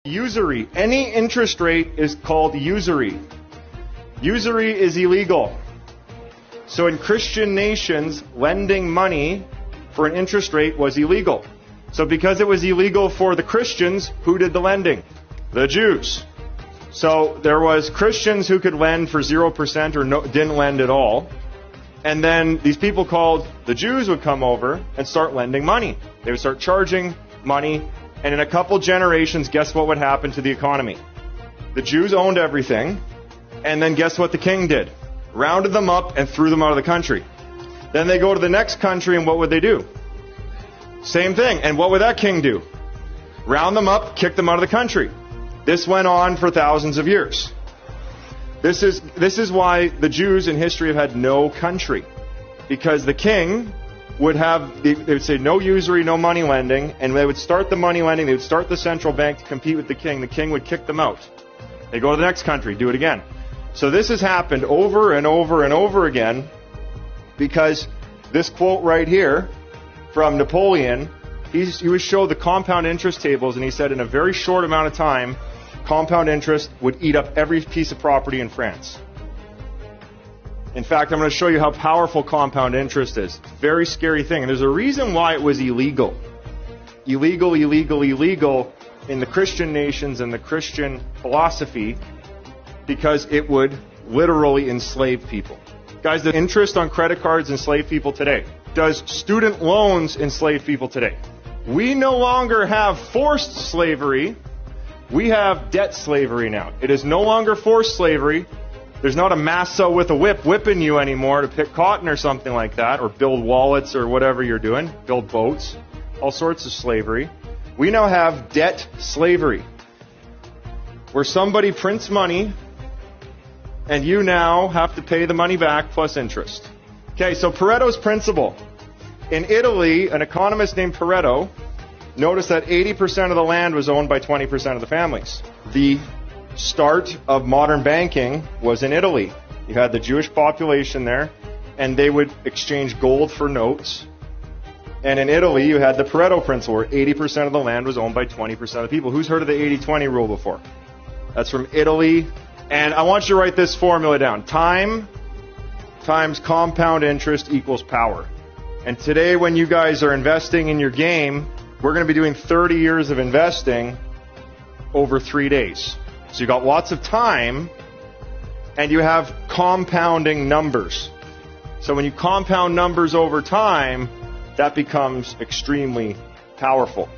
Usury. Any interest rate is called usury. Usury is illegal. So in Christian nations, lending money for an interest rate was illegal. So because it was illegal for the Christians, who did the lending? The Jews. So there was Christians who could lend for 0% or didn't lend at all. And then these people called the Jews would come over and start lending money. They would start charging money. And in a couple generations, guess what would happen to the economy? The Jews owned everything. And then guess what the king did? Rounded them up and threw them out of the country. Then they go to the next country, and what would they do? Same thing. And what would that king do? Round them up, kick them out of the country. This went on for thousands of years. This is why the Jews in history have had no country. Because the king would have, they would say no usury, no money lending, and they would start the money lending, they would start the central bank to compete with the king would kick them out. They go to the next country, do it again. So this has happened over and over and over again because this quote right here from Napoleon, he would show the compound interest tables, and he said in a very short amount of time, compound interest would eat up every piece of property in France. In fact, I'm going to show you how powerful compound interest is. It's a very scary thing. And there's a reason why it was illegal. Illegal in the Christian nations and the Christian philosophy because it would literally enslave people. Guys, the interest on credit cards enslave people today. Does student loans enslave people today? We no longer have forced slavery. We have debt slavery now. It is no longer forced slavery. There's not a massa with a whip whipping you anymore to pick cotton or something like that, or build wallets or whatever you're doing, build boats, all sorts of slavery. We now have debt slavery, where somebody prints money and you now have to pay the money back plus interest. Okay, so Pareto's principle. In Italy, an economist named Pareto noticed that 80% of the land was owned by 20% of the families. The start of modern banking was in Italy. You had the Jewish population there, and they would exchange gold for notes. And in Italy, you had the Pareto principle, where 80% of the land was owned by 20% of the people. Who's heard of the 80-20 rule before? That's from Italy. And I want you to write this formula down. Time times compound interest equals power. And today, when you guys are investing in your game, we're going to be doing 30 years of investing over 3 days. So you got lots of time, and you have compounding numbers. So when you compound numbers over time, that becomes extremely powerful.